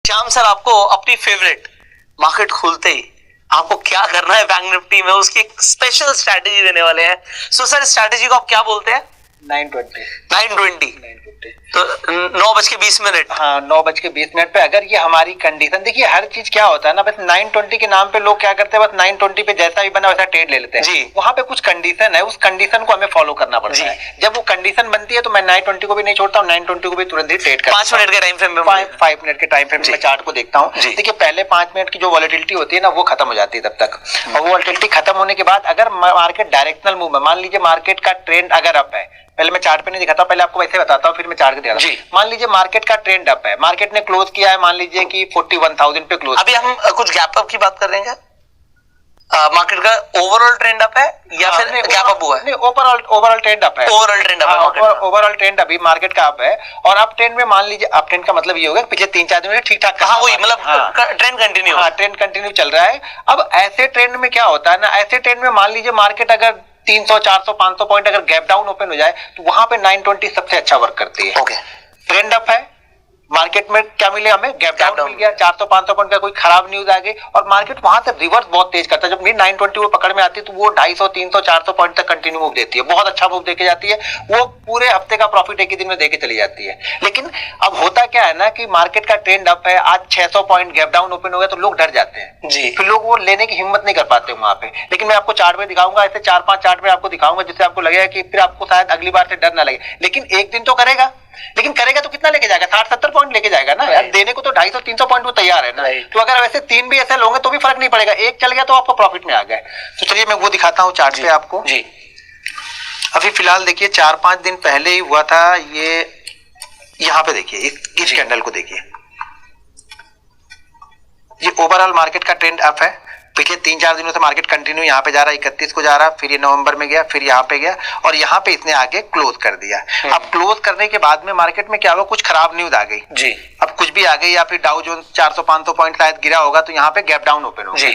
Shyam sir, आपको अपनी favourite market खुलते ही आपको क्या करना है बैंक निफ्टी में, उसकी एक स्पेशल स्ट्रैटेजी देने वाले हैं। सो सर, स्ट्रैटेजी को आप क्या बोलते हैं? 920 तो 9:20। हाँ, 9:20 पे अगर ये हमारी कंडीशन, देखिए हर चीज क्या होता है ना, बस 920 के नाम पे लोग क्या करते हैं, बस 920 पे जैसा भी बना वैसा ट्रेड ले लेते हैं जी। वहाँ पे कुछ कंडीशन है, उस कंडीशन को हमें फॉलो करना पड़ता है। जब वो कंडीशन बनती है तो मैं 920 को भी नहीं छोड़ता हूँ, 920 को भी तुरंत ही ट्रेड करता हूँ। 5 मिनट के टाइम फ्रेम में 5 मिनट के टाइम फ्रेम में चार्ट को देखता हूँ। देखिए पहले 5 मिनट की जो वॉलेटिलिटी होती है ना, वो खत्म हो जाती है तब तक, और वो वॉलेटिलिटी खत्म होने के बाद अगर मार्केट डायरेक्शनल मूव है, मान लीजिए मार्केट का ट्रेंड अगर अप है, पहले मैं चार्ट पे नहीं दिखाता, पहले आपको वैसे बताता हूँ फिर मैं चार्ट के दिखाता हूँ। मान लीजिए मार्केट का ट्रेंड अप है, मार्केट ने क्लोज किया है मान लीजिए कि 41,000 पे क्लोज। अभी हम कुछ गैप अप की बात कर रहे हैं, मार्केट का ओवरऑल ट्रेंड अप है या फिर गैप अप हुआ है? नहीं, ओवरऑल ट्रेंड अप है। ओवरऑल ट्रेंड अप है, ओवरऑल ट्रेंड अभी मार्केट का अप है। और अप ट्रेंड में मान लीजिए, अप ट्रेंड का मतलब ये होगा पिछले 3-4 दिन में ठीक ठाक, हाँ वही मतलब ट्रेंड कंटिन्यू, हाँ ट्रेंड कंटिन्यू चल रहा है। अब ऐसे ट्रेंड में क्या होता है ना, ऐसे ट्रेंड में मान लीजिए मार्केट अगर 300, 400, 500 पॉइंट अगर गैप डाउन ओपन हो जाए तो वहां पे 920 सबसे अच्छा वर्क करती है। ट्रेंड अप है, मार्केट में क्या मिले हमें, गैप डाउन मिल गया, 400-500 पॉइंट का कोई खराब न्यूज आ गई और मार्केट वहां से रिवर्स बहुत तेज करता है। जब 920 वो पकड़ में आती है तो वो 250, 300, 400 पॉइंट तक कंटिन्यू मूव देती है, बहुत अच्छा मूव देके जाती है, वो पूरे हफ्ते का प्रॉफिट एक ही दिन में देके चली जाती है। लेकिन अब होता क्या है ना कि मार्केट का ट्रेंड अप है, आज 600 पॉइंट गैप डाउन ओपन हो गया तो लोग डर जाते हैं जी, फिर लोग वो लेने की हिम्मत नहीं कर पाते वहां पे। लेकिन मैं आपको चार्ट में दिखाऊंगा, ऐसे 4-5 चार्ट में आपको दिखाऊंगा जिससे आपको लगेगा कि फिर आपको शायद अगली बार से डर ना लगे। लेकिन एक दिन तो करेगा, लेकिन करेगा तो कितना लेके जाएगा, 60-70 पॉइंट लेके जाएगा ना यार, देने को तो 250-300 पॉइंट वो तैयार है ना। तो अगर वैसे 3 भी ऐसे होंगे तो भी फर्क नहीं पड़ेगा, एक चल गया तो आपको प्रॉफिट में आ गया। तो चलिए मैं वो दिखाता हूँ चार्ट पे आपको जी। अभी फिलहाल देखिए 4-5 दिन पहले ही हुआ था ये, यहाँ पे देखिए इस कैंडल को देखिए, ये ओवरऑल मार्केट का ट्रेंड अप है। पिछले 3-4 दिनों से मार्केट कंटिन्यू यहाँ पे जा रहा है, 31 को जा रहा, फिर ये नवंबर में गया, फिर यहाँ पे गया और यहाँ पे इसने आके क्लोज कर दिया। अब क्लोज करने के बाद में मार्केट में क्या हुआ, कुछ खराब न्यूज आ गई जी, अब कुछ भी आ गई या फिर डाउ जोन्स 400-500 पॉइंट शायद गिरा होगा तो यहाँ पे गैप डाउन ओपन हो गया।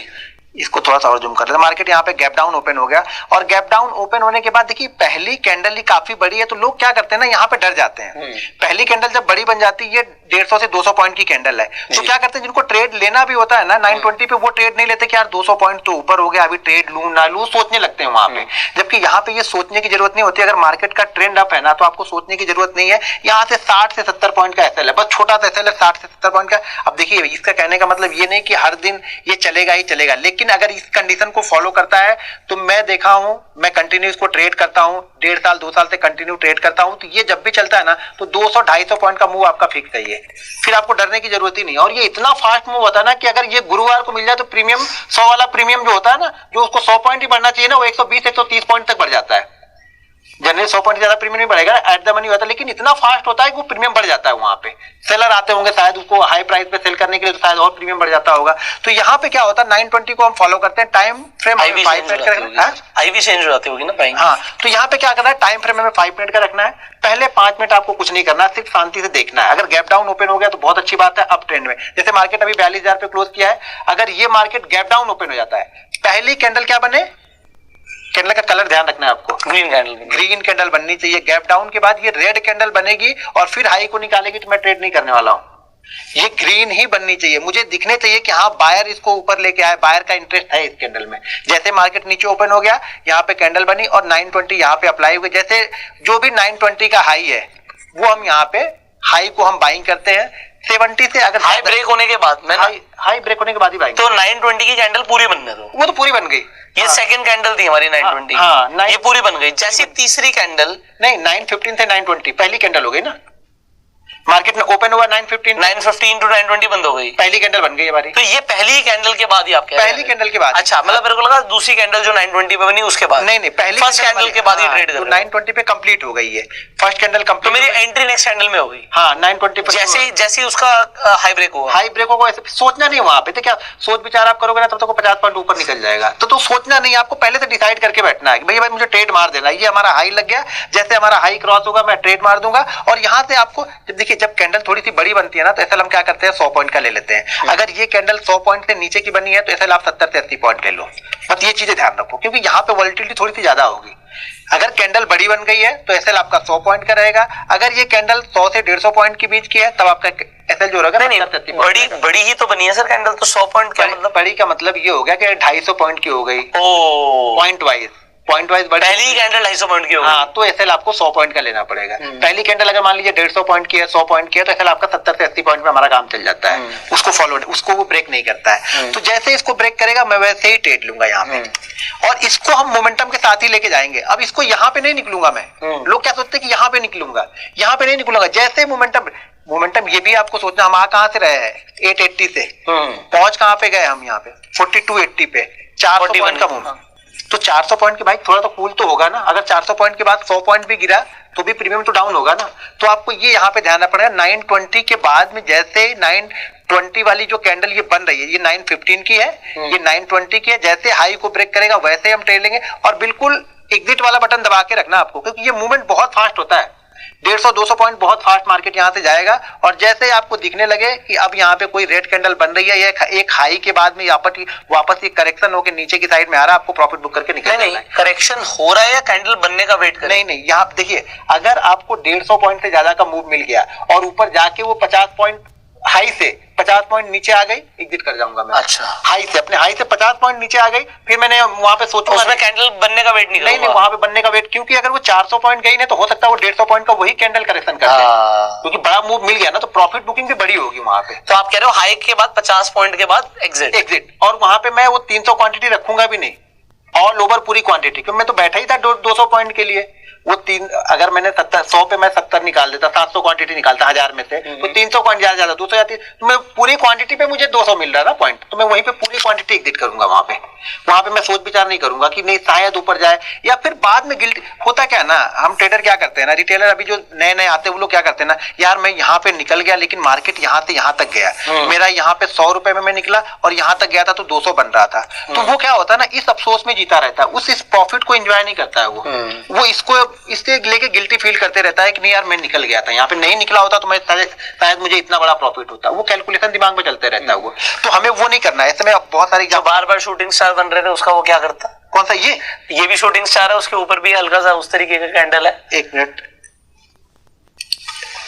इसको थोड़ा सा और जूम कर लेते हैं, मार्केट यहाँ पे गैप डाउन ओपन हो गया और गैप डाउन ओपन होने के बाद देखिए पहली कैंडल ही काफी बड़ी है तो लोग क्या करते हैं ना, यहाँ पे डर जाते हैं। पहली कैंडल जब बड़ी बन जाती है, 150 से 200 पॉइंट की कैंडल है, तो क्या करते हैं जिनको ट्रेड लेना भी होता है ना 920 पे, वो ट्रेड नहीं लेते कि यार 200 पॉइंट तो ऊपर हो गया, अभी ट्रेड लूं ना लूं, सोचने लगते हैं वहां पे। जबकि यहाँ पे ये सोचने की जरूरत नहीं होती, अगर मार्केट का ट्रेंड अप है ना तो आपको सोचने की जरूरत नहीं है। यहाँ से 60 से 70 पॉइंट का एसएल है, बस छोटा सा एसएल है 60 से 70 पॉइंट का। अब देखिए इसका कहने का मतलब ये नहीं कि हर दिन ये चलेगा ही चलेगा, लेकिन अगर इस कंडीशन को फॉलो करता है तो मैं देखा हूं, मैं कंटिन्यू इसको ट्रेड करता हूं, 1.5 साल 2 साल से कंटिन्यू ट्रेड करता हूं, तो ये जब भी चलता है ना तो 200-250 पॉइंट का मूव आपका फिक्स है, ये फिर आपको डरने की जरूरत ही नहीं। और ये इतना फास्ट मूव होता है ना कि अगर ये गुरुवार को मिल जाए तो प्रीमियम 100 वाला प्रीमियम जो होता है ना, जो उसको 100 पॉइंट ही बढ़ना चाहिए ना, वो 120-130 पॉइंट तक बढ़ जाता है। जनरली 100 पॉइंट ज्यादा प्रीमियम नहीं बढ़ेगा, एट द मनी होता है, लेकिन इतना फास्ट होता है कि वो प्रीमियम बढ़ जाता है। वहां पे सेलर आते होंगे शायद उसको हाई प्राइस पे सेल करने के लिए, तो शायद और प्रीमियम बढ़ जाता होगा। तो यहाँ पे क्या होता है 920 को हम फॉलो करते हैं, टाइम फ्रेम 5 मिनट का रखना है, आईवी चेंज हो जाती होगी ना बाइंग। हाँ, तो यहाँ पे क्या करना है, टाइम फ्रेम में 5 मिनट का रखना है। पहले 5 मिनट आपको कुछ नहीं करना, सिर्फ शांति से देखना है। अगर गैप डाउन ओपन हो गया तो बहुत अच्छी बात है, अप ट्रेंड में, जैसे मार्केट अभी 42,000 पे क्लोज किया है, अगर ये मार्केट गैप डाउन ओपन हो जाता है, पहली कैंडल क्या बने, कैंडल का कलर ध्यान रखना है आपको, ग्रीन कैंडल बननी चाहिए। गैप डाउन के बाद ये रेड कैंडल बनेगी और फिर हाई को निकालेगी तो मैं ट्रेड नहीं करने वाला हूं, ये ग्रीन ही बननी चाहिए। मुझे दिखने चाहिए कि हाँ बायर इसको ऊपर लेके आए, बायर का इंटरेस्ट है इस कैंडल में। जैसे मार्केट नीचे ओपन हो गया, यहाँ पे कैंडल बनी और 920 यहाँ पे अप्लाई हुए, जैसे जो भी 920 का हाई है वो हम यहाँ पे हाई को हम बाइंग करते हैं 70 से। अगर हाई ब्रेक होने के बाद में, हाई ब्रेक होने के बाद ही बाइंग, तो 920 की कैंडल पूरी बनने दो, वो तो पूरी बन गई। ये सेकंड कैंडल थी हमारी 920, हाँ, ये पूरी बन गई। जैसी तीसरी कैंडल, नहीं 915 से 920 पहली कैंडल हो गई ना, मार्केट में ओपन हुआ 915 टू 920 बंद हो गई, पहली कैंडल बन गई हमारी। तो ये पहली कैंडल के बाद ही आप पहली कैंडल के बाद। अच्छा, मतलब मेरे को लगा दूसरी कैंडल जो 920 पे बनी उसके बाद। नहीं, पहली फर्स्ट कैंडल के बाद ही ट्रेड कर, तो 920 पे कंप्लीट हो गई है फर्स्ट कैंडल कंप्लीट, तो मेरी एंट्री नेक्स्ट कैंडल में हो गई। हाँ 920 पे जैसे उसका हाई ब्रेक हुआ, हाई ब्रेक होगा, सोचना नहीं वहां पे, तो क्या सोच विचार आप करोगे ना तब तक 50 पॉइंट ऊपर निकल जाएगा। तो सोचना नहीं, आपको पहले से डिसाइड करके बैठना है कि भाई मुझे ट्रेड मार देना, ये हमारा हाई लग गया, जैसे हमारा हाई क्रॉस होगा मैं ट्रेड मार दूंगा। और यहाँ से आपको देखिए जब कैंडल थोड़ी सी बड़ी बनती है ना तो ऐसा हम क्या करते हैं 100 पॉइंट का ले लेते हैं। अगर ये कैंडल 100 पॉइंट से नीचे की बनी है तो ऐसा आप 70 से 80 पॉइंट ले लो, बस ये चीजें ध्यान रखो, क्योंकि यहाँ पे वॉलेटिलिटी थोड़ी सी ज्यादा होगी। अगर कैंडल बड़ी बन गई है तो एसएल आपका 100 पॉइंट का रहेगा, अगर ये कैंडल 100 से 150 पॉइंट के बीच की है तब आपका एसएल जो रहेगा नहीं नहीं, बड़ी बड़ी ही तो बनी है सर कैंडल, तो 100 पॉइंट क्या मतलब? बड़ी का मतलब ये हो गया कि 250 पॉइंट की हो गई ओ, पॉइंट वाइज बड़ी पहली कैंडल 250 पॉइंट की होगी। हाँ, तो एसएल आपको 100 पॉइंट का लेना पड़ेगा। पहली कैंडल अगर मान लीजिए 150 पॉइंट की है, 100 पॉइंट की है, तो एसएल आपका 70 से 80 पॉइंट में हमारा काम चल जाता है। उसको वो ब्रेक नहीं करता है। तो जैसे इसको ब्रेक करेगा मैं वैसे ही ट्रेड लूंगा यहाँ पे, और इसको हम मोमेंटम के साथ ही लेके जाएंगे। अब इसको यहाँ पे नहीं निकलूंगा मैं। लोग क्या सोचते हैं कि यहाँ पे निकलूंगा, यहाँ पे नहीं निकलूंगा। जैसे मोमेंटम ये भी आपको सोचना, हम कहाँ से रहे हैं 880 से पहुंच कहाँ पे गए हम यहाँ पे 4280 पे 400 पॉइंट का मूव। तो 400 पॉइंट के भाई थोड़ा तो कूल तो होगा ना। अगर 400 पॉइंट के बाद 100 पॉइंट भी गिरा तो भी प्रीमियम तो डाउन होगा ना। तो आपको ये यहाँ पे ध्यान रखना पड़ेगा। 920 के बाद में जैसे 920 वाली जो कैंडल ये बन रही है, ये 915 की है, ये 920 की है। जैसे हाई को ब्रेक करेगा वैसे हम ट्रेड लेंगे, और बिल्कुल एग्जिट वाला बटन दबा के रखना आपको, क्योंकि ये मूवमेंट बहुत फास्ट होता है। 150-200 पॉइंट बहुत फास्ट मार्केट यहाँ से जाएगा, और जैसे आपको दिखने लगे कि अब यहाँ पे कोई रेड कैंडल बन रही है, या एक हाई के बाद में वापस एक करेक्शन होकर नीचे की साइड में आ रहा है, आपको प्रॉफिट बुक करके निकलना है। करेक्शन हो रहा है या कैंडल बनने का वेट कर? नहीं, यहाँ देखिए, अगर आपको 150 पॉइंट से ज्यादा का मूव मिल गया और ऊपर जाके वो 50 पॉइंट हाई से 50 पॉइंट नीचे आ गई, एग्जिट कर जाऊंगा मैं। अच्छा, अपने हाई से 50 पॉइंट नीचे आ गई, फिर मैंने वहां पे सोचूंगा उसमें कैंडल बनने का वेट नहीं करूंगा। नहीं, वहां पे बनने का वेट, क्योंकि अगर वो 400 पॉइंट गई ना तो हो सकता है वो 150 पॉइंट का वही कैंडल करेक्शन कर दे, क्योंकि बड़ा मूव मिल गया ना, तो प्रॉफिट बुकिंग भी बड़ी होगी वहां पे। तो आप कह रहे हो हाई के बाद 50 पॉइंट के बाद एग्जिट, और वहां पे मैं वो 300 क्वांटिटी रखूंगा भी नहीं, ऑल ओवर पूरी क्वांटिटी, क्योंकि मैं तो बैठा ही था 200 पॉइंट के लिए। वो अगर मैंने 100 पे मैं 70 निकाल देता, 700 क्वांटिटी निकालता 1000 में से, तो 300 पॉइंट ज्यादा 200 जाती, तो मैं पूरी क्वांटिटी पे मुझे 200 मिल रहा ना पॉइंट, तो मैं वहीं पे पूरी क्वांटिटी एग्जिट करूंगा। वहां पे मैं सोच विचार नहीं करूंगा कि नहीं शायद ऊपर जाए, या फिर बाद में गिल्ट होता क्या ना, हम ट्रेडर क्या करते हैं ना, रिटेलर अभी जो नए आते हैं वो लोग क्या करते हैं ना, यार मैं यहाँ पे निकल गया लेकिन मार्केट यहाँ से यहाँ तक गया, मेरा यहाँ पे 100 रुपए में मैं निकला और यहाँ तक गया था तो 200 बन रहा था। तो वो क्या होता है ना, इस अफसोस में जीता रहता है, इस प्रॉफिट को एंजॉय नहीं करता है वो इससे लेके गिल्टी फील करते रहता है कि नहीं यार मैं निकल गया था, यहाँ पे नहीं निकला होता तो मैं शायद मुझे इतना बड़ा प्रॉफिट होता। वो कैलकुलेशन दिमाग में चलते रहता है वो, तो हमें वो नहीं करना है। ऐसे में बहुत सारी बार बार शूटिंग स्टार बन रहे थे, उसका वो क्या करता? कौन सा? ये भी शूटिंग स्टार है, उसके ऊपर भी हल्का सा उस तरीके का कैंडल है। एक मिनट,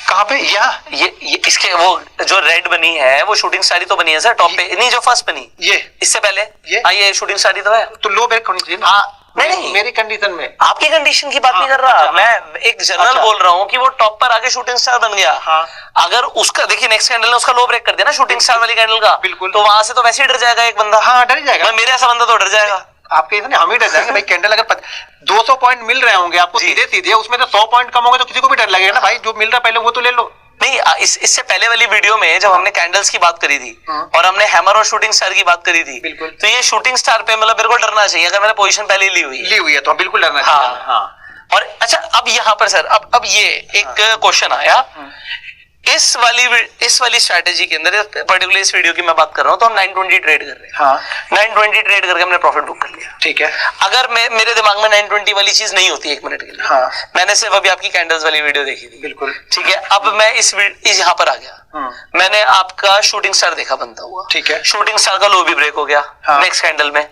कहाँ पे? ये इसके वो जो रेड बनी है वो शूटिंग स्टार ही तो बनी है सर, टॉप पे नहीं, जो फर्स्ट बनी ये इससे पहले ये शूटिंग स्टार ही तो है। तो लो ब्रेक कंडीशन। नहीं, मेरी कंडीशन में, आपकी कंडीशन की बात नहीं कर रहा मैं, एक जनरल बोल रहा हूँ कि वो टॉप पर आके शूटिंग स्टार बन गया। अगर उसका देखिए नेक्स्ट कैंडल ने उसका लो ब्रेक कर दिया ना शूटिंग स्टार वाली कैंडल का, बिल्कुल, तो वहां से तो वैसे ही डर जाएगा एक बंदा। हाँ, डर जाएगा। मेरे ऐसा बंदा तो डर जाएगा। आपके इसने हम ही डर जाएंगे भाई। कैंडल अगर 200 पॉइंट मिल रहे होंगे आपको सीधे, उसमें तो 100 पॉइंट कम होंगे तो किसी को भी डर लगेगा ना भाई, जो मिल रहा पहले वो तो ले लो। नहीं, इससे पहले वाली वीडियो में जब हमने कैंडल्स की बात करी थी और हमने हैमर और शूटिंग स्टार की बात करी थी, बिल्कुल, तो ये शूटिंग स्टार पे मतलब मेरे को डरना चाहिए अगर मैंने पोजीशन पहले ली हुई है तो बिल्कुल डरना चाहिए। हाँ। और अच्छा, अब यहाँ पर सर अब ये एक क्वेश्चन आया, इस वाली स्ट्रेटेजी के अंदर, पर्टिकुलर इस वीडियो की मैं बात कर रहा हूँ, तो हम 920 ट्रेड कर रहे हैं। 920 ट्रेड करके हमने प्रॉफिट बुक कर लिया, ठीक है। अगर मेरे दिमाग में 920 वाली चीज नहीं होती 1 मिनट के लिए, मैंने सिर्फ अभी आपकी कैंडल्स वाली वीडियो देखी थी, बिल्कुल ठीक है। अब मैं इस यहाँ पर आ गया, मैंने आपका शूटिंग स्टार देखा बनता हुआ, ठीक है। शूटिंग स्टार का लो भी ब्रेक हो गया नेक्स्ट कैंडल में,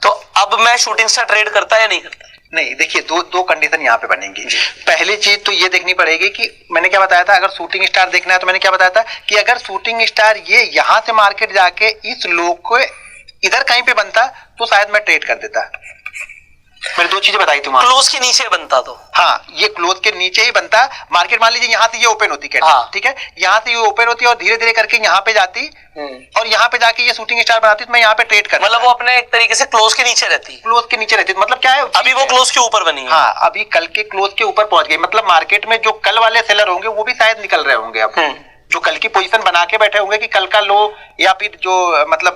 तो अब मैं शूटिंग स्टार ट्रेड करता या नहीं करता? नहीं, देखिए दो कंडीशन यहाँ पे बनेंगी। पहली चीज तो ये देखनी पड़ेगी कि मैंने क्या बताया था, अगर शूटिंग स्टार देखना है तो मैंने क्या बताया था कि अगर शूटिंग स्टार ये यहाँ से मार्केट जाके इस लो को इधर कहीं पे बनता तो शायद मैं ट्रेड कर देता। मैंने 2 चीजें बताई थी वहां। क्लोज के नीचे बनता तो ये क्लोज के नीचे ही बनता। मार्केट मान लीजिए यहाँ से ये ओपन होती कैंडल, ठीक है, यहाँ से ये ओपन होती और धीरे धीरे करके यहाँ पे जाती और यहाँ पे जाके ये शूटिंग स्टार बनाती तो मैं यहाँ पे ट्रेड कर, मतलब वो अपने एक तरीके से क्लोज के नीचे रहती। मतलब क्या है, अभी वो क्लोज के ऊपर बनी है। अभी कल के क्लोज के ऊपर पहुंच गई, मतलब मार्केट में जो कल वाले सेलर होंगे वो भी शायद निकल रहे होंगे अब, जो कल की पोजीशन बना के बैठे होंगे कि कल का लो, या फिर जो मतलब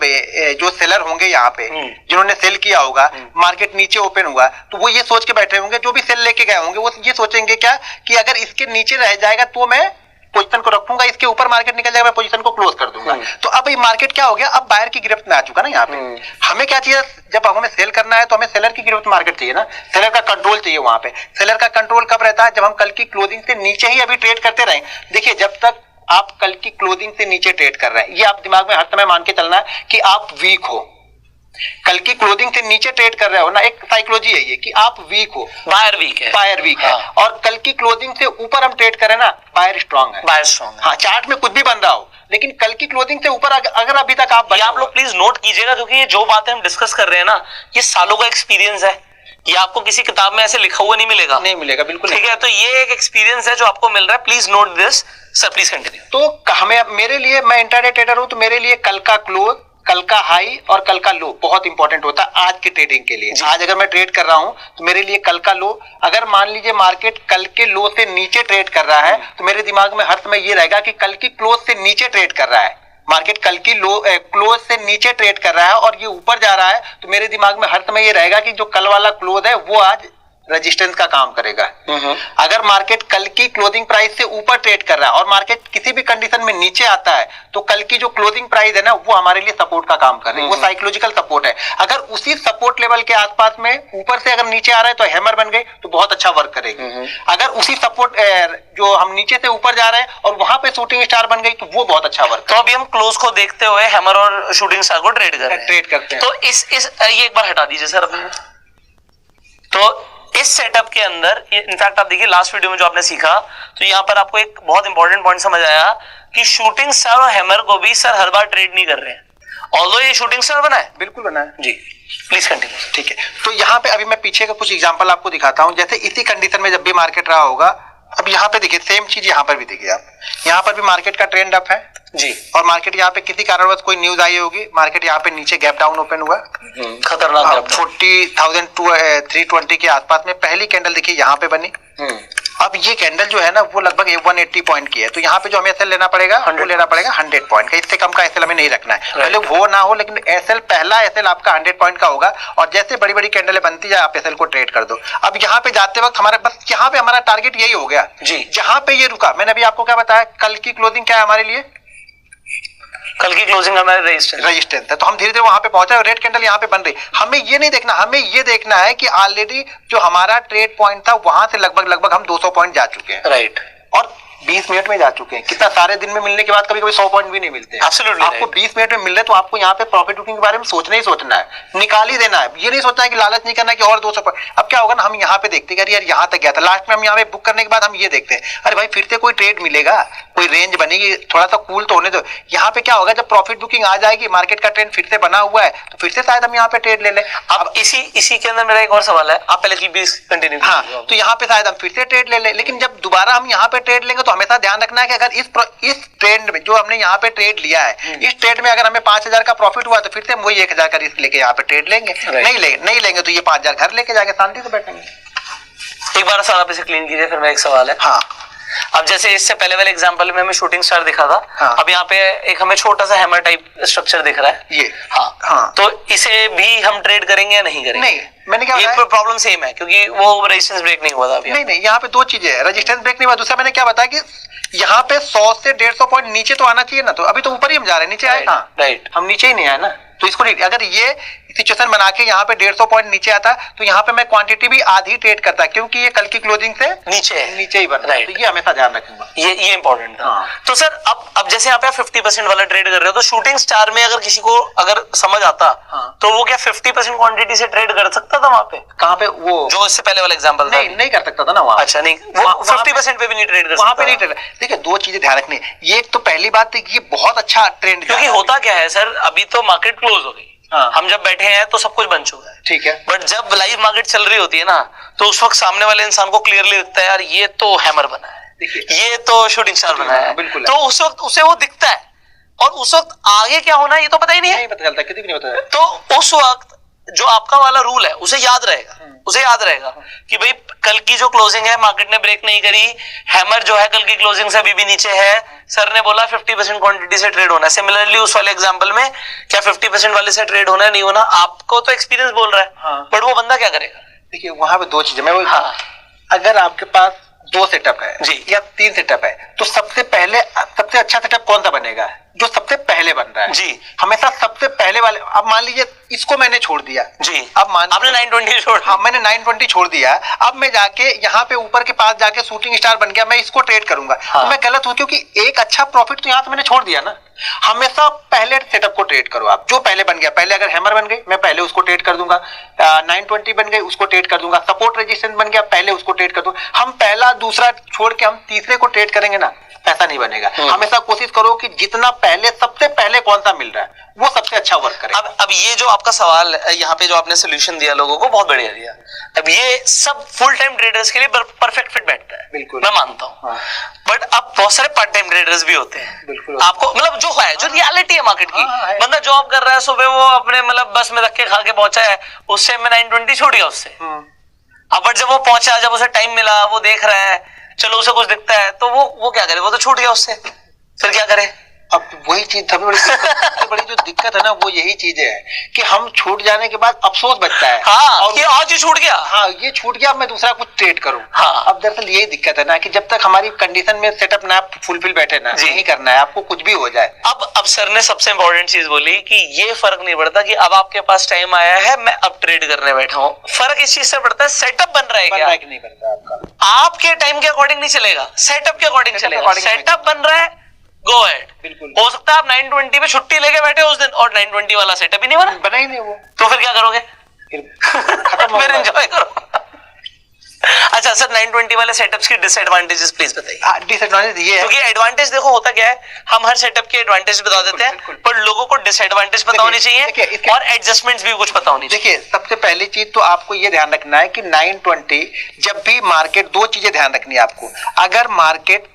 जो सेलर होंगे यहाँ पे जिन्होंने सेल किया होगा, मार्केट नीचे ओपन हुआ तो वो ये सोच के बैठे होंगे, जो भी सेल लेके गए होंगे वो ये सोचेंगे क्या कि अगर इसके नीचे रह जाएगा तो मैं पोजीशन को रखूंगा, इसके ऊपर मार्केट निकल जाएगा मैं पोजीशन को क्लोज कर दूंगा। तो अब ये मार्केट क्या हो गया, अब बायर की गिरफ्त में आ चुका ना यहाँ पे। हमें क्या चाहिए, जब हमें सेल करना है तो हमें सेलर की गिरफ्त मार्केट चाहिए ना, सेलर का कंट्रोल चाहिए वहां पे। सेलर का कंट्रोल कब रहता है, जब हम कल की क्लोजिंग से नीचे ही अभी ट्रेड करते रहे। देखिए, जब तक आप कल की क्लोजिंग से नीचे ट्रेड कर रहे हैं, ये आप दिमाग में हर समय मान के चलना है कि आप वीक हो। कल की क्लोजिंग से नीचे ट्रेड कर रहे हो ना, एक साइकोलॉजी है ये कि आप वीक हो, बायर वीक है। और कल की क्लोजिंग से ऊपर हम ट्रेड करें ना, बायर स्ट्रांग है। बायर स्ट्रांग है। हाँ, चार्ट में कुछ भी बन रहा हो लेकिन कल की क्लोजिंग से ऊपर अगर अभी तक आप आप लोग प्लीज नोट कीजिएगा, क्योंकि ये जो बातें हम डिस्कस कर रहे हैं ना, ये सालों का एक्सपीरियंस है। ये आपको किसी किताब में ऐसे लिखा हुआ नहीं मिलेगा, नहीं मिलेगा, बिल्कुल ठीक है। तो ये एक एक्सपीरियंस है जो आपको मिल रहा है, please note this. Sir please continue. तो हमें, मेरे लिए, मैं इंट्राडे ट्रेडर हूं, तो मेरे लिए कल का क्लोज, कल का हाई और कल का लो बहुत इंपॉर्टेंट होता है आज की ट्रेडिंग के लिए। आज अगर मैं ट्रेड कर रहा हूं तो मेरे लिए कल का लो, अगर मान लीजिए मार्केट कल के लो से नीचे ट्रेड कर रहा है तो मेरे दिमाग में हर समय ये रहेगा कि कल की क्लोज से नीचे ट्रेड कर रहा है, मार्केट कल की लो क्लोज से नीचे ट्रेड कर रहा है और ये ऊपर जा रहा है, तो मेरे दिमाग में हर समय ये रहेगा कि जो कल वाला क्लोज है वो आज रेजिस्टेंस का काम करेगा। अगर मार्केट कल की क्लोजिंग प्राइस से ऊपर ट्रेड कर रहा है और मार्केट किसी भी कंडीशन में नीचे आता है तो कल की जो क्लोजिंग प्राइस है ना वो हमारे लिए सपोर्ट का काम कर रही है, वो साइकोलॉजिकल सपोर्ट है। अगर उसी सपोर्ट लेवल के आसपास में ऊपर से अगर नीचे आ रहा है तो हैमर बन गई तो बहुत अच्छा वर्क करेगी। अगर उसी सपोर्ट जो हम नीचे से ऊपर जा रहे हैं और वहां पे शूटिंग स्टार बन गई तो वो बहुत अच्छा वर्क। तो अभी हम क्लोज को देखते हुए हैमर और शूटिंग स्टार को ट्रेड करते हैं। तो इस ये एक बार हटा दीजिए सर अपने। तो इस सेटअप के अंदर इनफैक्ट आप देखिए लास्ट वीडियो में जो आपने सीखा, तो यहाँ पर आपको एक बहुत इंपॉर्टेंट पॉइंट समझ आया कि शूटिंग स्टार और हैमर को भी सर हर बार ट्रेड नहीं कर रहे हैं। ऑल्दो ये शूटिंग स्टार बना है, बिल्कुल बना है जी। Please continue. ठीक है, तो यहाँ पे अभी मैं पीछे का कुछ एग्जांपल आपको दिखाता हूँ। जैसे इसी कंडीशन में जब भी मार्केट रहा होगा, अब यहाँ पे देखिए सेम चीज यहाँ पर भी देखिए आप, यहाँ पर भी मार्केट का ट्रेंड अप है जी, और मार्केट यहाँ पे किसी कारणवश कोई न्यूज आई होगी, मार्केट यहाँ पे नीचे गैप डाउन ओपन हुआ, खतरनाक 40,320 के आसपास में पहली कैंडल देखिए यहाँ पे बनी। अब ये कैंडल जो है ना वो लगभग 180 पॉइंट की है, तो यहाँ पे जो हमें एसएल लेना पड़ेगा, वो लेना पड़ेगा 100 पॉइंट का, इससे कम का एसएल हमें नहीं रखना है। पहले वो ना हो, लेकिन एसएल पहला एसएल आपका 100 पॉइंट का होगा और जैसे बड़ी बड़ी कैंडलें बनती जाए आप एसएल को ट्रेड कर दो। अब यहाँ पे जाते वक्त हमारे बस यहाँ पे हमारा टारगेट यही हो गया जी, जहां पे ये रुका। मैंने अभी आपको क्या बताया, कल की क्लोजिंग क्या है हमारे लिए, कल की क्लोजिंग हमारे रेजिस्टेंस है, तो हम धीरे धीरे वहां पे पहुंचे, रेड कैंडल यहाँ पे बन रही। हमें ये नहीं देखना, हमें ये देखना है कि ऑलरेडी जो हमारा ट्रेड पॉइंट था वहां से लगभग हम 200 पॉइंट जा चुके हैं, राइट, और 20 मिनट में जा चुके हैं। कितना सारे दिन में मिलने के बाद कभी कभी 100 पॉइंट भी नहीं मिलते हैं। आपको 20 मिनट में मिल रहे तो आपको यहाँ पे प्रॉफिट बुकिंग के बारे में सोचना ही सोचना है, निकाल ही देना है। ये नहीं सोचना है कि लालच नहीं करना है कि और 200 पॉइंट। अब क्या होगा ना, हम यहाँ पे देखते हैं यार यहाँ तक गया था, लास्ट में हम यहाँ पे बुक करने के बाद हम ये देखते हैं अरे भाई फिर से कोई ट्रेड मिलेगा, कोई रेंज बनेगी, थोड़ा सा कूल तो होने दो। यहाँ पे क्या होगा, जब प्रॉफिट बुकिंग आ जाएगी, मार्केट का ट्रेंड फिर से बना हुआ है, तो फिर से शायद हम यहाँ पे ट्रेड ले लें। अब इसी के अंदर मेरा एक और सवाल है, आप पहले की कंटिन्यू। हाँ, तो यहाँ पे शायद हम फिर से ट्रेड ले लें, लेकिन जब दोबारा हम यहाँ पे ट्रेड लेंगे तो हमेशा ध्यान रखना है कि अगर इस ट्रेड में जो हमने यहाँ पे ट्रेड लिया है, इस ट्रेड में अगर हमें 5,000 का प्रॉफिट हुआ तो फिर से हम वही 1,000 का रिस्क लेके यहाँ पे ट्रेड लेंगे। नहीं लेंगे तो ये 5,000 घर लेके जाके शांति से बैठेंगे। एक बार सर आप इसे क्लीन कीजिए, फिर मेरा एक सवाल है। हाँ, अब जैसे इससे पहले वाले एग्जांपल में हमें शूटिंग स्टार दिखा था, हाँ, अब यहाँ पे एक हमें छोटा सा हैमर टाइप स्ट्रक्चर दिख रहा है ये। हाँ, तो इसे भी हम ट्रेड करेंगे या नहीं करेंगे? नहीं, मैंने क्या बताया, प्रॉब्लम सेम है क्योंकि वो रेजिस्टेंस ब्रेक नहीं हुआ था अभी। नहीं, यहाँ पे दो चीजें है, रेजिस्टेंस ब्रेक नहीं हुआ, दूसरा मैंने क्या बताया कि यहाँ पे 100 से 150 पॉइंट नीचे तो आना चाहिए ना, तो अभी तो ऊपर ही हम जा रहे हैं, नीचे आए कहाँ? राइट, हम नीचे ही नहीं आए ना, तो इसको नहीं, अगर ये सिचुएशन बना के यहाँ पे 150 पॉइंट नीचे आता तो यहाँ पे मैं क्वांटिटी भी आधी ट्रेड करता, क्योंकि ये कल की क्लोजिंग से नीचे ही बन रहा है, तो ये हमेशा ध्यान रखूंगा, ये इंपॉर्टेंट था। तो सर अब जैसे यहाँ पे 50% वाला ट्रेड कर रहे हो, तो शूटिंग स्टार में अगर किसी को अगर समझ आता तो वो क्या 50% क्वांटिटी से ट्रेड कर सकता था वहां पे? कहाँ पे? वो जो इससे पहले वाला एग्जांपल था, नहीं कर सकता था ना वहाँ। अच्छा, नहीं, वो 50% पे भी नहीं ट्रेड कर सकता, वहाँ पे नहीं ट्रेड। देखिए दो चीजें ध्यान रखनी है, ये एक तो पहली बात ये बहुत अच्छा ट्रेंड, क्योंकि होता क्या है सर, अभी तो मार्केट क्लोज हो गई, हम जब बैठे हैं तो सब कुछ बन चुका है, ठीक है, बट जब लाइव मार्केट चल रही होती है ना, तो उस वक्त सामने वाले इंसान को क्लियरली दिखता है यार ये तो हैमर बना है, ये तो शूटिंग स्टार बना है, बिल्कुल, तो उस वक्त उसे वो दिखता है, और उस वक्त आगे क्या होना है ये तो पता ही नहीं है, नहीं पता चलता, किसी को नहीं पता है। तो उस वक्त जो आपका वाला रूल है उसे याद रहेगा कि भाई कल की जो क्लोजिंग है मार्केट ने ब्रेक नहीं करी, हैमर जो है कल की क्लोजिंग से अभी भी नीचे है, सर ने बोला 50% क्वांटिटी से ट्रेड होना है। सिमिलरली उस वाले एग्जांपल में क्या 50% वाले से ट्रेड होना है, नहीं होना, आपको तो एक्सपीरियंस बोल रहा है, बट वो बंदा क्या करेगा? देखिए वहां पे दो चीजें, मैं वो अगर आपके पास 2 सेटअप है जी या 3 सेटअप है, तो सबसे अच्छा सेटअप कौन सा बनेगा? जो सबसे पहले बन रहा है जी, हमेशा सबसे पहले वाले। अब मान लीजिए इसको मैंने छोड़ दिया जी, अब आपने 920 छोड़, हाँ मैंने 920 छोड़ दिया, अब मैं जाके यहाँ पे ऊपर के पास जाके शूटिंग स्टार बन गया, मैं इसको ट्रेड करूंगा, तो मैं गलत हूँ, क्योंकि एक अच्छा प्रॉफिट तो यहाँ से मैंने छोड़ दिया ना। हमेशा पहले सेटअप को ट्रेड करो। आप जो पहले बन गया, पहले अगर हैमर बन गई मैं पहले उसको ट्रेड कर दूंगा, 920 बन गई उसको ट्रेड कर दूंगा, सपोर्ट रेजिस्टेंस बन गया पहले उसको ट्रेड कर दूंगा। हम पहला दूसरा छोड़ के हम तीसरे को ट्रेड करेंगे ना, ऐसा नहीं बनेगा। हमेशा कोशिश करो कि जितना पहले, सबसे पहले कौन सा मिल रहा है वो सबसे अच्छा वर्क करे। अब ये जो आपका सवाल यहाँ पे जो आपने सोल्यूशन दिया लोगों को, बहुत बढ़िया दिया। अब ये सब फुल टाइम ट्रेडर्स के लिए परफेक्ट फिट बैठता है, बिल्कुल मैं मानता हूँ। हाँ। बट अब बहुत सारे पार्ट टाइम ट्रेडर्स भी होते हैं, बिल्कुल आपको मतलब जो है, जो रियलिटी है मार्केट की। हाँ, बंदा जॉब कर रहा है, सुबह वो अपने मतलब बस में धक्के खा के पहुंचा है, उस टाइम में 920 छूट गया उससे। अब बट जब वो पहुंचा, जब उसे टाइम मिला, वो देख रहा है, चलो उसे कुछ दिखता है, तो वो क्या करे, वो तो छूट गया उससे, फिर क्या करे? अब वही चीज सबसे बड़ी जो दिक्कत है ना, वो यही चीज है कि हम छूट जाने के बाद अफसोस बचता है। हाँ, और ये आज ही छूट गया। हाँ, ये छूट गया, अब मैं दूसरा कुछ ट्रेड करूं। हाँ। अब दरअसल यही दिक्कत है ना कि जब तक हमारी कंडीशन में सेटअप ना फुलफिल बैठे ना, नहीं करना है आपको, कुछ भी हो जाए। अब सर ने सबसे इंपॉर्टेंट चीज बोली कि ये फर्क नहीं पड़ता कि अब आपके पास टाइम आया है, मैं अब ट्रेड करने बैठा हूँ। फर्क इस चीज से पड़ता है, सेटअप बन रहा है क्या? नहीं बन रहा आपका, आपके टाइम के अकॉर्डिंग नहीं चलेगा, सेटअप के अकॉर्डिंग चलेगा। सेटअप बन रहा है, गो अहेड। बिल्कुल हो सकता है आप 920 पे छुट्टी लेके बैठे उस दिन और 920 वाला सेटअप ही नहीं बना ही नहीं वो, तो फिर क्या करोगे? फिर खत्म फिर एंजॉय करो। अच्छा सर, 920 वाले सेटअप्स की डिसएडवांटेजेस प्लीज बताइए। डिसएडवांटेज ये है, क्योंकि एडवांटेज देखो होता क्या है, हम हर सेटअप के एडवांटेज बता देते हैं, पर लोगों को डिसएडवांटेज पता होनी चाहिए और एडजस्टमेंट्स भी कुछ पता होनी चाहिए। देखिए सबसे पहली चीज तो आपको ये ध्यान रखना है कि 920 जब भी मार्केट, दो चीजें ध्यान रखनी है आपको। अगर मार्केट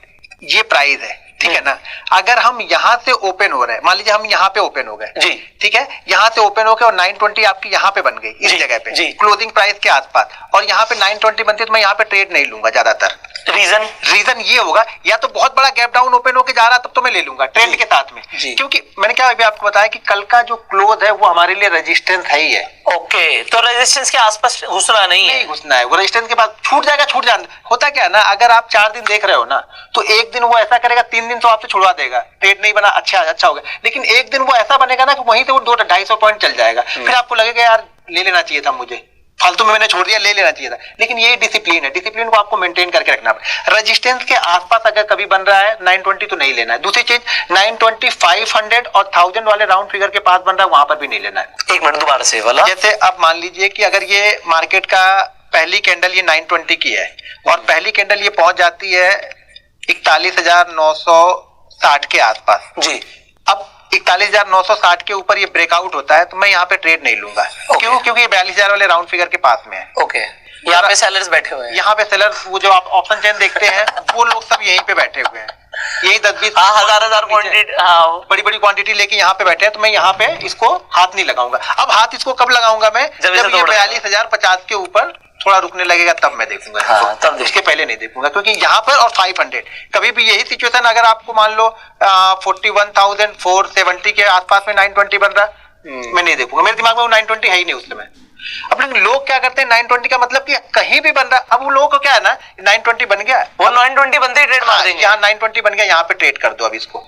ये प्राइस है, ठीक है ना, अगर हम यहाँ से ओपन हो रहे हैं, मान लीजिए हम यहाँ पे ओपन हो गए जी, ठीक है, यहाँ से ओपन होकर और 920 आपकी यहाँ पे बन गई, इस जगह पे क्लोजिंग प्राइस के आसपास, और यहाँ पे 920 बनती है, तो मैं यहाँ पे ट्रेड नहीं लूंगा ज्यादातर। रीजन ये होगा, या तो बहुत बड़ा गैप डाउन ओपन होकर जा रहा तब तो मैं ले लूंगा ट्रेंड के साथ में, क्योंकि मैंने क्या अभी आपको बताया कि कल का जो क्लोज है वो हमारे लिए रेजिस्टेंस है ही है। ओके, तो रेजिस्टेंस के आसपास घुसना नहीं घुसना है, वो रेजिस्टेंस के बाद छूट जाएगा, छूट जाए। होता क्या है ना, अगर आप 4 दिन देख रहे हो ना, तो एक दिन वो ऐसा करेगा, 3 दिन तो आपसे छुड़वा देगा, ट्रेड नहीं बना, अच्छा हो गया। लेकिन एक दिन वो ऐसा बनेगा ना कि वहीं से वो 200-250 पॉइंट चल जाएगा, फिर आपको लगेगा यार ले लेना चाहिए था, मुझे फालतू में मैंने छोड़ दिया, ले लेना चाहिए था। लेकिन ये डिसिप्लिन है, डिसिप्लिन को आपको मेंटेन करके रखना है। रेजिस्टेंस के आसपास अगर कभी बन रहा है 920 तो नहीं लेना है। दूसरी चीज 920, 500 और 1000 वाले राउंड फिगर के पास बन रहा है, वहां पर भी नहीं लेना है। एक मिनट दोबारा से वाला, जैसे अब मान लीजिए कि अगर ये मार्केट का पहली कैंडल ये 920 की है और पहली कैंडल ये पहुंच जाती है 41,960 के आसपास जी, अब 41,960 के ऊपर ये ब्रेकआउट होता है, तो मैं यहाँ पे ट्रेड नहीं लूंगा। क्यों? क्योंकि ये 42,000 वाले राउंड फिगर के पास में है। ओके, यहाँ पे सेलर्स बैठे हुए हैं, यहाँ पे सेलर्स, वो जो आप ऑप्शन चेन देखते हैं वो लोग सब यहीं पे बैठे हुए हैं, यही 10-20 हजार क्वांटिटी, बड़ी बड़ी क्वांटिटी लेके यहाँ पे बैठे हैं, तो मैं यहाँ पे इसको हाथ नहीं लगाऊंगा। अब हाथ इसको कब लगाऊंगा मैं, जब ये 42,050 के ऊपर थोड़ा रुकने लगेगा, तब मैं देखूंगा। तब उसके पहले नहीं देखूंगा, क्योंकि यहाँ पर और 500 कभी भी यही सिचुएशन, अगर आपको मान लो 41,470 के आसपास में 920 बन रहा, मैं नहीं देखूंगा, मेरे दिमाग में वो 920 है ही नहीं उस समय। अब लेकिन लोग क्या करते हैं, 920 का मतलब कि कहीं भी बन रहा, अब वो लोगों को क्या है ना, 920 बन गया, वो 920 बनते ही ट्रेड मार देंगे, यहाँ 920 बन गया, यहाँ पे ट्रेड कर दो अब इसको।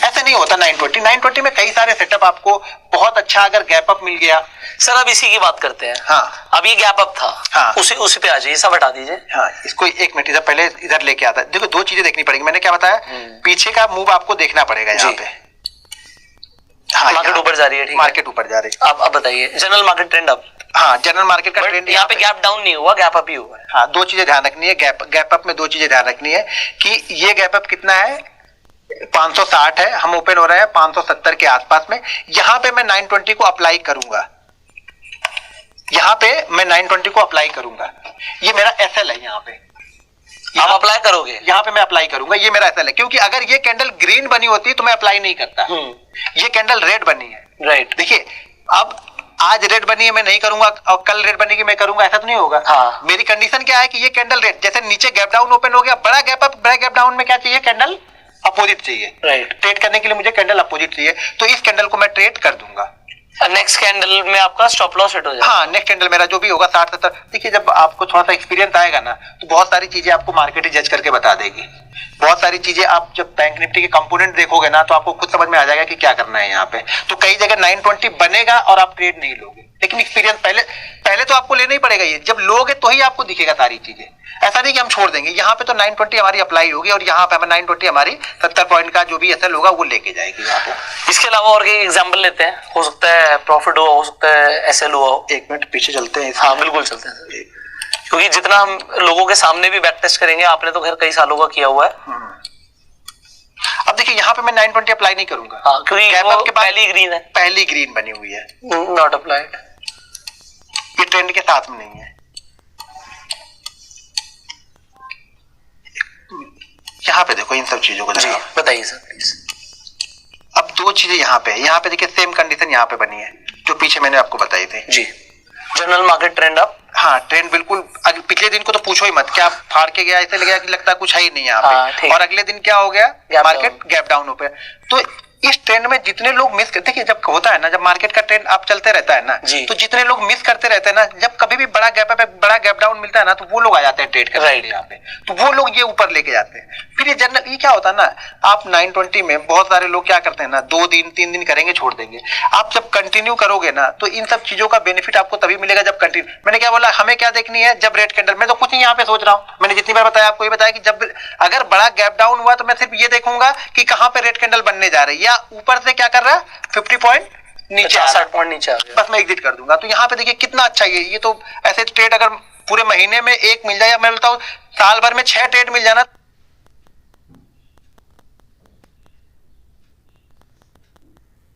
ऐसे नहीं होता। 920 में कई सारे सेटअप, आपको बहुत अच्छा अगर गैप अप मिल गया। सर अब इसी की बात करते हैं। हाँ, अब ये गैप अप था, हाँ, उसी पे आ जाइए, सब हटा दीजिए। हाँ, इसको एक मिनट इधर पहले इधर लेके आता है। देखो दो चीजें देखनी पड़ेगी, मैंने क्या बताया, पीछे का मूव आपको देखना पड़ेगा यहाँ पे। हाँ, मार्केट ऊपर जा रही है, ठीक है, मार्केट ऊपर जा रही है। अब बताइए जनरल मार्केट ट्रेंड अप। हाँ, जनरल मार्केट का ट्रेंड यहाँ पे गैप डाउन नहीं हुआ, गैप अप ही हुआ है। हाँ, दो चीजें ध्यान रखनी है, गैप अप में दो चीजें ध्यान रखनी है कि ये गैप अप कितना है, 560 है, हम ओपन हो रहे हैं 570 के आसपास में। यहाँ पे मैं 920 को अप्लाई करूंगा, यहाँ पे मैं 920 को अप्लाई करूंगा, ये मेरा एसएल है। यहाँ पे आप अप्लाई करोगे, यहाँ पे मैं अप्लाई करूंगा, ये मेरा एसएल है, क्योंकि अगर ये कैंडल ग्रीन बनी होती तो मैं अप्लाई नहीं करता। ये कैंडल रेड बनी है, राइट। देखिए अब आज रेड बनी है, मैं नहीं करूंगा, और कल रेड बनेगी मैं करूंगा, ऐसा तो नहीं होगा। हाँ। मेरी कंडीशन क्या है कि ये कैंडल रेड, जैसे नीचे गैप डाउन ओपन हो गया, बड़ा गैप अप, बड़ा गैप डाउन में क्या चाहिए, कैंडल अपोजिट चाहिए, राइट। ट्रेड करने के लिए मुझे कैंडल अपोजिट चाहिए, तो इस कैंडल को मैं ट्रेड कर दूंगा। नेक्स्ट कैंडल में आपका स्टॉप लॉस हिट हो जाएगा। हाँ, नेक्स्ट कैंडल मेरा जो भी होगा 60-70। देखिए जब आपको थोड़ा सा एक्सपीरियंस आएगा ना, तो बहुत सारी चीजें आपको मार्केट ही जज करके बता देगी। बहुत सारी चीजें आप जब बैंक निफ्टी के कंपोनेंट देखोगे ना, तो आपको खुद समझ में आ जाएगा कि क्या करना है यहाँ पे। तो कई जगह 920 बनेगा और आप ट्रेड नहीं लोगे, लेकिन एक्सपीरियंस पहले तो आपको लेना ही पड़ेगा, ये जब लोगे तो ही आपको दिखेगा सारी चीजें। ऐसा नहीं कि हम छोड़ देंगे, यहाँ पे तो 920 हमारी अप्लाई होगी और यहाँ पे हमें 920 हमारी 70 पॉइंट का जो भी एसएल होगा वो लेके जाएगी यहाँ पे। इसके अलावा और कई एग्जांपल लेते हैं, हो सकता है प्रॉफिट हुआ, हो सकता है एसएल हुआ हो। एक मिनट पीछे चलते हैं। हाँ बिल्कुल चलते हैं, क्योंकि जितना हम लोगों के सामने भी बैक टेस्ट करेंगे, आपने तो खैर कई सालों का किया हुआ है। अब देखिए यहाँ पे मैं 920 अप्लाई नहीं करूंगा, हाँ, क्योंकि गैप वो अप के बाद पहली ग्रीन है, पहली ग्रीन बनी हुई है, नॉट अप्लाइड, ये ट्रेंड के साथ में नहीं है। यहाँ पे देखो इन सब चीजों को जी जरा बताइए सर प्लीज। अब दो चीजें यहाँ पे, यहाँ पे देखिए सेम कंडीशन यहाँ पे बनी है जो पीछे मैंने आपको बताई थी। जी जनरल मार्केट ट्रेंड अप। हाँ ट्रेंड बिल्कुल, पिछले दिन को तो पूछो ही मत, क्या फाड़ के गया, ऐसे लगा कि लगता है कुछ है ही नहीं यहाँ पे। और अगले दिन क्या हो गया, मार्केट गैप डाउन हो गया। तो इस ट्रेंड में जितने लोग मिस करते, देखिए जब होता है ना, जब मार्केट का ट्रेंड आप चलते रहता है ना, तो जितने लोग मिस करते रहते हैं ना, जब कभी भी बड़ा गैप डाउन मिलता है ना, तो वो लोग आ जाते हैं ट्रेड करने के लिए यहाँ पे, तो वो लोग ये ऊपर लेके जाते हैं। फिर ये जनरल ये क्या होता है ना, आप 920 में बहुत सारे लोग क्या करते हैं ना, 2 दिन 3 दिन करेंगे छोड़ देंगे। आप जब कंटिन्यू करोगे ना, तो इन सब चीजों का बेनिफिट आपको तभी मिलेगा जब कंटिन्यू। मैंने क्या बोला, हमें क्या देखनी है, जब रेड कैंडल, मैं तो कुछ नहीं यहाँ पे सोच रहा हूँ, मैंने जितनी बार बताया आपको ये बताया कि जब अगर बड़ा गैप डाउन हुआ तो मैं सिर्फ ये देखूंगा कि कहाँ पे रेड कैंडल बनने जा रही है, या ऊपर से क्या कर रहा है 50 पॉइंट नीचे, 60 पॉइंट नीचे आ गया, बस मैं एग्जिट कर दूंगा। तो यहाँ पे देखिए कितना अच्छा ये तो ऐसे ट्रेड अगर पूरे महीने में एक मिल जाए, या मैं बोलता हूँ साल भर में 6 ट्रेड मिल जाना,